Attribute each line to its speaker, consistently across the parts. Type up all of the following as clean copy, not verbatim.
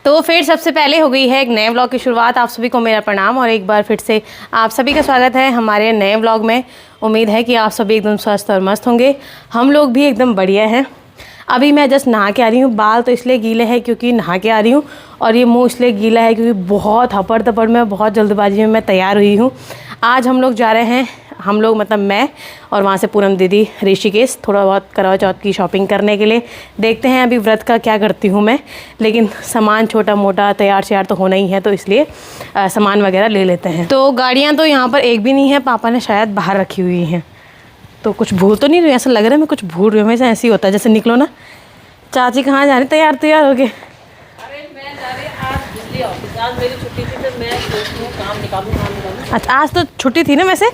Speaker 1: तो फिर सबसे पहले हो गई है एक नए व्लॉग की शुरुआत। आप सभी को मेरा प्रणाम और एक बार फिर से आप सभी का स्वागत है हमारे नए व्लॉग में। उम्मीद है कि आप सभी एकदम स्वस्थ और मस्त होंगे। हम लोग भी एकदम बढ़िया हैं। अभी मैं जस्ट नहा के आ रही हूँ। बाल तो इसलिए गीले हैं क्योंकि नहा के आ रही हूँ, और ये मुँह इसलिए गीला है क्योंकि बहुत हपड़ तपड़ में, बहुत जल्दबाजी में मैं तैयार हुई हूँ। आज हम लोग जा रहे हैं, हम लोग मतलब मैं और वहाँ से पूनम दीदी ऋषिकेश, थोड़ा बहुत करवा चौथ की शॉपिंग करने के लिए। देखते हैं अभी व्रत का क्या करती हूँ मैं, लेकिन सामान छोटा मोटा तैयार श्यार तो होना ही है, तो इसलिए सामान वगैरह ले लेते हैं। तो गाड़ियाँ तो यहाँ पर एक भी नहीं है, पापा ने शायद बाहर रखी हुई हैं। तो कुछ भूल तो नहीं रही, ऐसा लग रहा है मैं कुछ भूल रही हूँ। हमेशा ऐसे ही होता है, जैसे निकलो ना, चाची कहाँ जा रही, तैयार हो गए?
Speaker 2: अरे मैं जा रही आज बिजली ऑफिस, आज मेरी छुट्टी थी तो मैं काम निकालूँ।
Speaker 1: अच्छा, आज तो छुट्टी थी ना वैसे?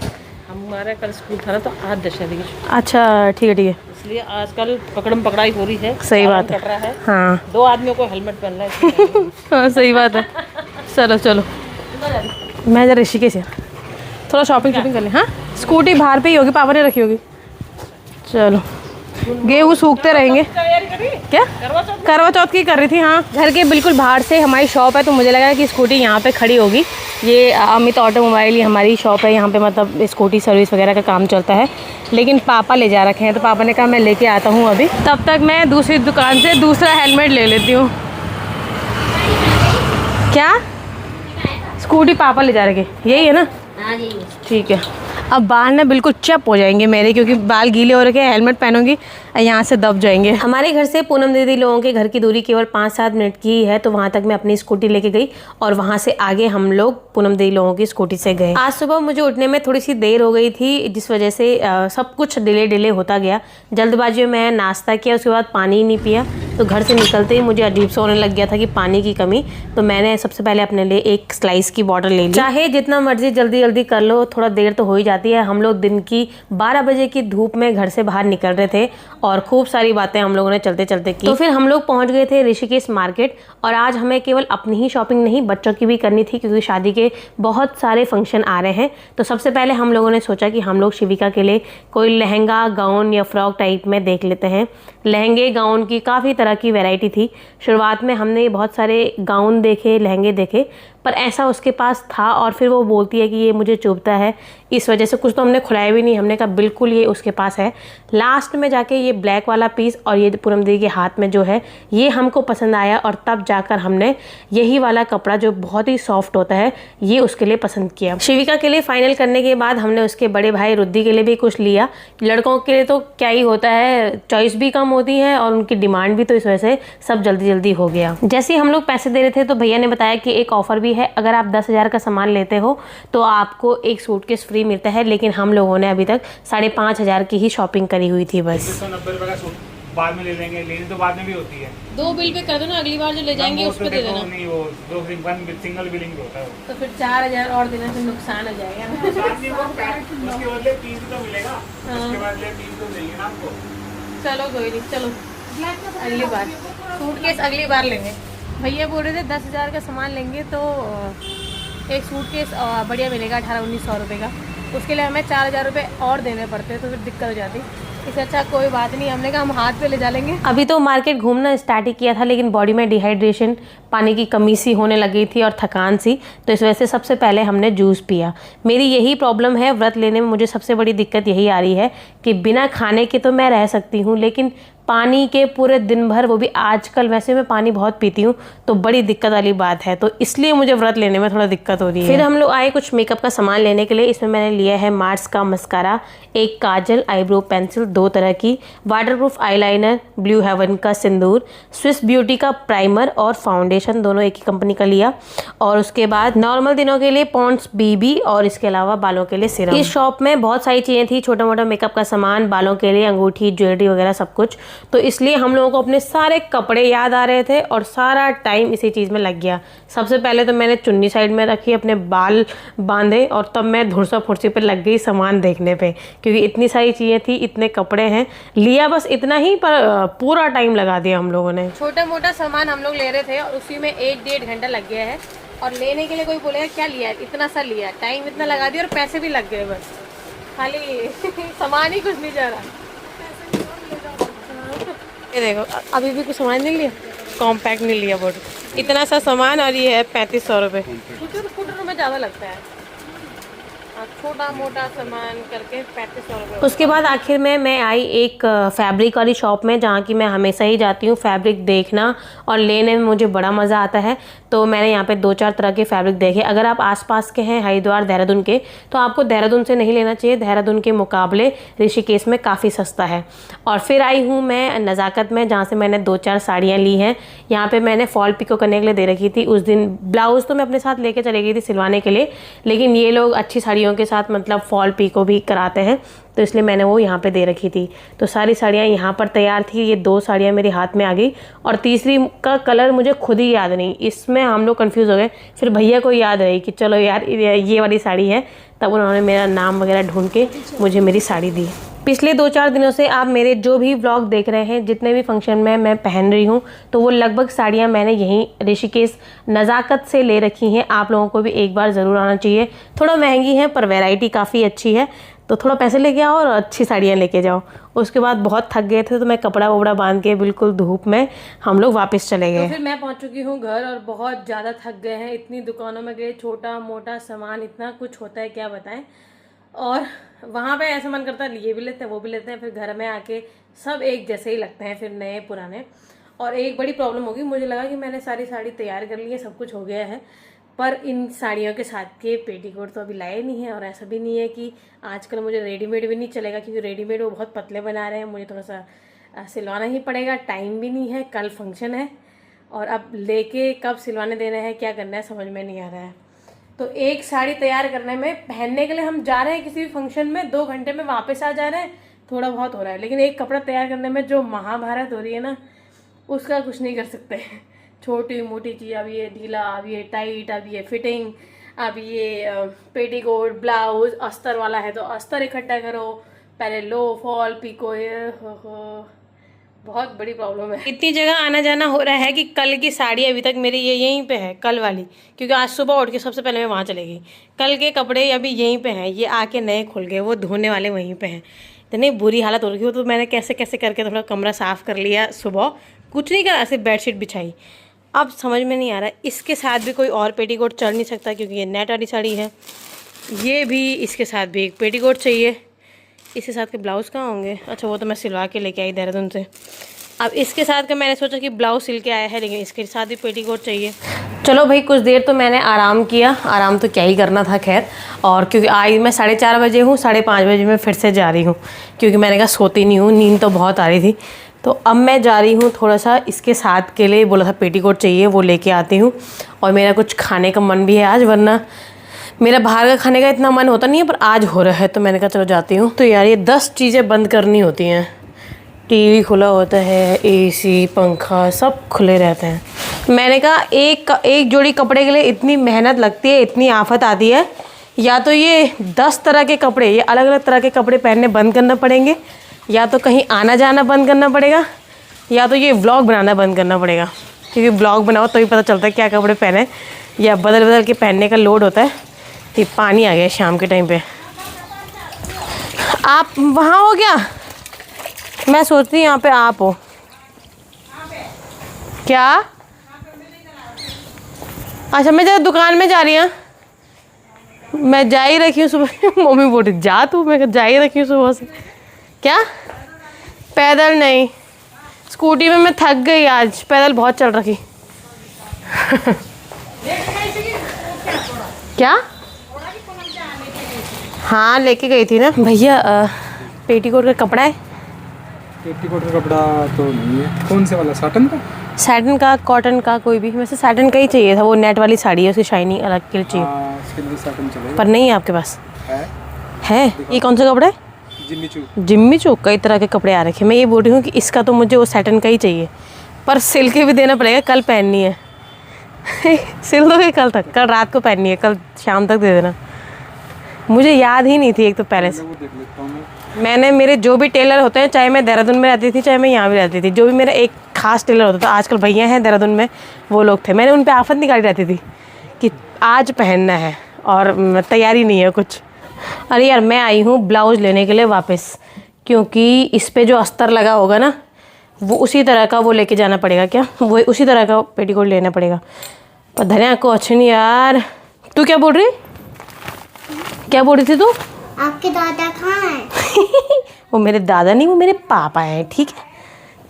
Speaker 2: हमारा कल स्कूल था ना, तो आज दशहरे की छुट्टी।
Speaker 1: अच्छा ठीक है,
Speaker 2: इसलिए आजकल पकड़म पकड़ाई हो रही है।
Speaker 1: सही बात है।
Speaker 2: कट रहा है।
Speaker 1: हाँ
Speaker 2: 2 आदमियों को हेलमेट पहनना है।
Speaker 1: हाँ सही बात है। चलो मैं जरा ऋषिकेश है, थोड़ा शॉपिंग कर ले। हाँ स्कूटी बाहर पे ही होगी, पापा ने रखी होगी। चलो गेहूँ सूखते रहेंगे। क्या करवा चौथ की कर रही थी? हाँ, घर के बिल्कुल बाहर से हमारी शॉप है, तो मुझे लगा कि स्कूटी यहाँ पे खड़ी होगी। ये अमित ऑटोमोबाइल ही हमारी शॉप है, यहाँ पे मतलब स्कूटी सर्विस वगैरह का काम चलता है। लेकिन पापा ले जा रखे हैं, तो पापा ने कहा मैं लेके आता हूँ अभी, तब तक मैं दूसरी दुकान से दूसरा हेलमेट ले लेती हूँ। क्या स्कूटी पापा ले जा रखे, यही है ना? ठीक है। अब बाल ना बिल्कुल चप हो जाएंगे मेरे, क्योंकि बाल गीले हो रखे हैं। हेलमेट पहनूंगी, यहाँ से दब जाएंगे। हमारे घर से पूनम दीदी लोगों के घर की दूरी केवल 5-7 मिनट की ही है, तो वहाँ तक मैं अपनी स्कूटी लेके गई और वहाँ से आगे हम लोग पूनम दीदी लोगों की स्कूटी से गए। आज सुबह मुझे उठने में थोड़ी सी देर हो गई थी, जिस वजह से सब कुछ डिले होता गया। जल्दबाजी में मैं नाश्ता किया, उसके बाद पानी ही नहीं पिया, तो घर से निकलते ही मुझे अजीब सा होने लग गया था कि पानी की कमी। तो मैंने सबसे पहले अपने लिए एक स्लाइस की बॉटल ले ली। चाहे जितना मर्जी जल्दी कर लो, थोड़ा देर तो हो ही जाती है। हम लोग दिन की 12 बजे की धूप में घर से बाहर निकल रहे थे और खूब सारी बातें हम लोगों ने चलते चलते की। तो फिर हम लोग पहुंच गए थे ऋषिकेश मार्केट, और आज हमें केवल अपनी ही शॉपिंग नहीं, बच्चों की भी करनी थी, क्योंकि शादी के बहुत सारे फंक्शन आ रहे हैं। तो सबसे पहले हम लोगों ने सोचा कि हम लोग शिविका के लिए कोई लहंगा, गाउन या फ्रॉक टाइप में देख लेते हैं। लहंगे गाउन की काफ़ी तरह की वैरायटी थी। शुरुआत में हमने बहुत सारे गाउन देखे, लहंगे देखे, पर ऐसा उसके पास था और फिर वो बोलती है कि ये मुझे चुभता है, इस वजह से कुछ तो हमने खुलाया भी नहीं। हमने कहा बिल्कुल ये उसके पास है। लास्ट में जाके ये ब्लैक वाला पीस और ये पूनम दीदी के हाथ में जो है, ये हमको पसंद आया, और तब जाकर हमने यही वाला कपड़ा जो बहुत ही सॉफ्ट होता है, ये उसके लिए पसंद किया। शिविका के लिए फाइनल करने के बाद हमने उसके बड़े भाई रुद्धि के लिए भी कुछ लिया। लड़कों के लिए तो क्या ही होता है, चॉइस भी कम होती है और उनकी डिमांड भी, तो इस वजह से सब जल्दी हो गया। जैसे ही हम लोग पैसे दे रहे थे, तो भैया ने बताया कि एक ऑफर भी है, अगर आप 10,000 का सामान लेते हो तो आपको एक सूटकेस फ्री मिलता है। लेकिन हम लोगों ने अभी तक 5,500 की ही शॉपिंग करी हुई थी बस।
Speaker 3: 190 का सूट बाद में ले लेंगे, लेनी तो बाद में भी होती है।
Speaker 2: 2 बिल पे कर दो ना, अगली बार जो ले जाएंगे उस पे दे देना।
Speaker 3: नहीं, वो 2 सिंगल बिलिंग होता है।
Speaker 2: तो फिर 4,000 और देना से नुकसान हो जाएगा ना।
Speaker 3: उसके बदले 3 तो मिलेगा, उसके बदले 3 तो देंगे ना आपको।
Speaker 2: चलो कोई नहीं, चलो अगली बार सूटकेस अगली बार लेंगे। भैया बोल रहे थे 10,000 का सामान लेंगे तो एक सूटकेस बढ़िया मिलेगा 1800-1900 रुपये का। उसके लिए हमें 4,000 रुपये और देने पड़ते, तो फिर दिक्कत हो जाती। इससे अच्छा कोई बात नहीं, हमने कहा हम हाथ पे ले जा लेंगे। अभी तो मार्केट घूमना स्टार्ट ही किया था, लेकिन बॉडी में डिहाइड्रेशन, पानी की कमी सी होने लगी थी और थकान सी, तो इस वजह से सबसे पहले हमने जूस पिया। मेरी यही प्रॉब्लम है, व्रत लेने में मुझे सबसे बड़ी दिक्कत यही आ रही है कि बिना खाने के तो मैं रह सकती हूँ, लेकिन पानी के पूरे दिन भर, वो भी आजकल वैसे मैं पानी बहुत पीती हूँ, तो बड़ी दिक्कत वाली बात है। तो इसलिए मुझे व्रत लेने में थोड़ा दिक्कत हो रही है। फिर हम लोग आए कुछ मेकअप का सामान लेने के लिए। इसमें मैंने लिया है मार्स का मस्कारा, एक काजल, आईब्रो पेंसिल 2 तरह की, वाटरप्रूफ आईलाइनर, ब्लू हेवन का सिंदूर, स्विस ब्यूटी का प्राइमर और फाउंडेशन, दोनों एक ही कंपनी का लिया। और उसके बाद नॉर्मल दिनों के लिए पॉन्ड्स बीबी, और इसके अलावा बालों के लिए सीरम। इस शॉप में बहुत सारी चीज़ें थी, छोटा मोटा मेकअप का सामान, बालों के लिए अंगूठी, ज्वेलरी वगैरह सब कुछ। तो इसलिए हम लोगों को अपने सारे कपड़े याद आ रहे थे और सारा टाइम इसी चीज़ में लग गया। सबसे पहले तो मैंने चुन्नी साइड में रखी, अपने बाल बांधे, और तब मैं धुरसा फुर्सी पे लग गई सामान देखने पे, क्योंकि इतनी सारी चीज़ें थी, इतने कपड़े हैं। लिया बस इतना ही, पर पूरा टाइम लगा दिया हम लोगों ने। छोटा मोटा सामान हम लोग ले रहे थे और उसी में 1-1.5 घंटा लग गया है। और लेने के लिए कोई बोलेगा क्या लिया है, इतना सा लिया, टाइम इतना लगा दिया और पैसे भी लग गए, बस खाली सामान ही कुछ नहीं जा रहा। ये देखो अभी भी कुछ सामान नहीं लिया, कॉम्पैक्ट नहीं लिया बोर्ड। इतना सा सामान और ये है 3500 रुपये। स्कूटर में ज़्यादा लगता है, छोटा मोटा सामान करके 3500 रुपये।
Speaker 1: उसके बाद आखिर में मैं आई एक फैब्रिक वाली शॉप में, जहाँ की मैं हमेशा ही जाती हूँ। फैब्रिक देखना और लेने में मुझे बड़ा मज़ा आता है। तो मैंने यहाँ पे 2-4 तरह के फैब्रिक देखे। अगर आप आसपास के हैं हरिद्वार देहरादून के, तो आपको देहरादून से नहीं लेना चाहिए। देहरादून के मुकाबले ऋषिकेश में काफ़ी सस्ता है। और फिर आई हूँ मैं नज़ाकत में, जहाँ से मैंने 2-4 साड़ियाँ ली हैं। यहाँ पर मैंने फॉल पिको करने के लिए दे रखी थी। उस दिन ब्लाउज़ तो मैं अपने साथ लेके चली गई थी सिलवाने के लिए, लेकिन ये लोग अच्छी साड़ियों के साथ मतलब फॉल पिको भी कराते हैं, तो इसलिए मैंने वो यहाँ पे दे रखी थी। तो सारी साड़ियाँ यहाँ पर तैयार थी। ये 2 साड़ियाँ मेरे हाथ में आ गई और तीसरी का कलर मुझे खुद ही याद नहीं। इसमें हम लोग कंफ्यूज हो गए। फिर भैया को याद रही कि चलो यार ये वाली साड़ी है, तब उन्होंने मेरा नाम वगैरह ढूंढ के मुझे मेरी साड़ी दी। पिछले 2-4 दिनों से आप मेरे जो भी व्लॉग देख रहे हैं, जितने भी फंक्शन में मैं पहन रही हूँ, तो वो लगभग साड़ियाँ मैंने यहीं ऋषिकेश नज़ाकत से ले रखी हैं। आप लोगों को भी एक बार ज़रूर आना चाहिए। थोड़ा महंगी है पर वैरायटी काफ़ी अच्छी है, तो थोड़ा पैसे लेके आओ और अच्छी साड़ियाँ लेके जाओ। उसके बाद बहुत थक गए थे, तो मैं कपड़ा वपड़ा बांध के बिल्कुल धूप में हम लोग वापस चले गए।
Speaker 2: तो फिर मैं पहुंच चुकी हूँ घर और बहुत ज़्यादा थक गए हैं। इतनी दुकानों में गए, छोटा मोटा सामान इतना कुछ होता है क्या बताएं। और वहाँ पे ऐसा मन करता है ये भी लेते हैं वो भी लेते हैं, फिर घर में आके सब एक जैसे ही लगते हैं, फिर नए पुराने। और एक बड़ी प्रॉब्लम होगी, मुझे लगा कि मैंने सारी साड़ी तैयार कर ली है, सब कुछ हो गया है, पर इन साड़ियों के साथ के पेटीकोट तो अभी लाए नहीं है। और ऐसा भी नहीं है कि आजकल मुझे रेडीमेड भी नहीं चलेगा, क्योंकि रेडीमेड वो बहुत पतले बना रहे हैं, मुझे थोड़ा सा सिलवाना ही पड़ेगा। टाइम भी नहीं है, कल फंक्शन है और अब लेके कब सिलवाने देना है, क्या करना है, समझ में नहीं आ रहा है। तो एक साड़ी तैयार करने में, पहनने के लिए हम जा रहे हैं किसी भी फंक्शन में, 2 घंटे में वापस आ जा रहे हैं, थोड़ा बहुत हो रहा है। लेकिन एक कपड़ा तैयार करने में जो महाभारत हो रही है ना, उसका कुछ नहीं कर सकते। छोटी मोटी चीज़, अब ये ढीला, अब ये टाइट, अब ये फिटिंग, अब ये पेटीकोट, ब्लाउज, अस्तर वाला है तो अस्तर इकट्ठा करो, पहले लो फॉल पिको, ये हो बहुत बड़ी प्रॉब्लम है। इतनी जगह आना जाना हो रहा है कि कल की साड़ी अभी तक मेरी ये यहीं पे है, कल वाली, क्योंकि आज सुबह उठ के सबसे पहले मैं वहाँ चली गई। कल के कपड़े अभी यहीं पे हैं, ये आके नए खुल गए, वो धोने वाले वहीं पे हैं। इतनी बुरी हालत हो रही है, तो मैंने कैसे कैसे करके थोड़ा कमरा साफ़ कर लिया सुबह, कुछ नहीं करा, सिर्फ बेडशीट बिछाई। अब समझ में नहीं आ रहा इसके साथ भी कोई और पेटीकोट चल नहीं सकता, क्योंकि ये नेट वाली साड़ी है। ये भी, इसके साथ भी एक पेटीकोट चाहिए। इसके साथ के ब्लाउज़ कहाँ होंगे? अच्छा, वो तो मैं सिलवा के लेके आई देहरादून से। अब इसके साथ का मैंने सोचा कि ब्लाउज़ सिल के आया है, लेकिन इसके साथ भी पेटीकोट चाहिए। चलो भाई, कुछ देर तो मैंने आराम किया। आराम तो क्या ही करना था खैर। और क्योंकि आज मैं 4:30 बजे हूँ, 5:30 बजे मैं फिर से जा रही हूँ, क्योंकि मैंने कहा सोती नहीं हूँ, नींद तो बहुत आ रही थी। तो अब मैं जा रही हूँ, थोड़ा सा इसके साथ के लिए बोला था पेटीकोट चाहिए, वो लेके आती हूँ। और मेरा कुछ खाने का मन भी है आज, वरना मेरा बाहर का खाने का इतना मन होता नहीं है, पर आज हो रहा है, तो मैंने कहा चलो जाती हूँ। तो यार ये 10 चीज़ें बंद करनी होती हैं। टीवी खुला होता है, एसी, पंखा सब खुले रहते हैं। मैंने कहा एक जोड़ी कपड़े के लिए इतनी मेहनत लगती है, इतनी आफत आती है, या तो ये 10 तरह के कपड़े, ये अलग अलग तरह के कपड़े पहनने बंद करना पड़ेंगे, या तो कहीं आना जाना बंद करना पड़ेगा, या तो ये व्लॉग बनाना बंद करना पड़ेगा। क्योंकि व्लॉग बनाओ तो ही पता चलता है क्या कपड़े पहने, या बदल बदल के पहनने का लोड होता है। ये पानी आ गया शाम के टाइम पे। आप वहाँ हो क्या? मैं सोचती हूँ यहाँ पे आप हो क्या? अच्छा, मैं जरा दुकान में जा रही हूँ। मैं जा ही रखी हूँ सुबह। मम्मी बोल रही जा तू, मैं जा ही रखी हूँ सुबह से। क्या? पैदल नहीं, स्कूटी में मैं थक गई आज, पैदल बहुत चल रखी। क्या? हाँ, लेके गई थी ना भैया। पेटीकोट का कपड़ा है?
Speaker 3: पेटीकोट का कपड़ा तो नहीं है। कौन से वाला? साटन का?
Speaker 2: सैटिन का, कॉटन का, कोई भी। वैसे सैटिन का ही चाहिए था, वो नेट वाली साड़ी है, उसकी शाइनिंग अलग के लिए चाहिए।
Speaker 3: उसके लिए साटन चलेगा।
Speaker 2: पर नहीं है आपके पास? है? ये कौन सा कपड़ा है? जिम्मी चूक। कई तरह के कपड़े आ रखे। मैं ये बोल रही हूँ कि इसका तो मुझे वो सैटिन का ही चाहिए, पर सिल के भी देना पड़ेगा, कल पहननी है। सिल दोगे कल तक? कल रात को पहननी है, कल शाम तक दे देना। मुझे याद ही नहीं थी एक तो पहले से। मैंने, मेरे जो भी टेलर होते हैं, चाहे मैं देहरादून में रहती थी, चाहे मैं यहाँ भी रहती थी, जो भी मेरा एक खास टेलर होता था, आजकल भैया हैं देहरादून में, वो लोग थे, मैंने उन पे आफत निकाली रहती थी कि आज पहनना है, और तैयारी नहीं है कुछ। अरे यार, मैं आई हूँ ब्लाउज़ लेने के लिए वापस, क्योंकि इस पर जो अस्तर लगा होगा ना,
Speaker 1: वो उसी तरह का वो लेके जाना पड़ेगा क्या, वो उसी तरह का पेटीकोट लेना पड़ेगा। पर धनिया को अच्छी नहीं यार। तू क्या बोल रही, क्या बोल रही थी तू?
Speaker 4: आपके दादा कहाँ हैं?
Speaker 1: वो मेरे दादा नहीं, वो मेरे पापा हैं, ठीक है।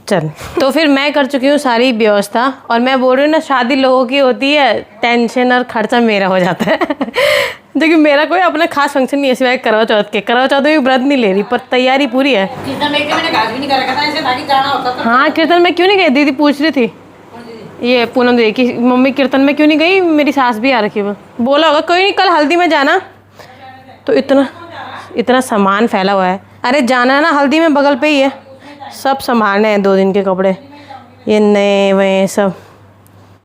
Speaker 1: चल, तो फिर मैं कर चुकी हूँ सारी व्यवस्था, और मैं बोल रही हूँ ना, शादी लोगों की होती है, टेंशन और खर्चा मेरा हो जाता है। क्योंकि मेरा कोई अपना खास फंक्शन नहीं है सिवाय करवा चौथ के। करवा चौथ में भी व्रत नहीं ले रही, पर तैयारी पूरी है। हाँ, कीर्तन में क्यों नहीं गई? दीदी पूछ रही थी, ये पूनम दीदी की मम्मी कीर्तन में क्यों नहीं गई? मेरी सास भी आ रखी, वो बोला होगा कोई नहीं कल हल्दी में जाना। तो इतना सामान फैला हुआ है। अरे जाना है ना, हल्दी में बगल पे ही है, सब संभालने हैं 2 दिन के कपड़े, ये नए वे सब।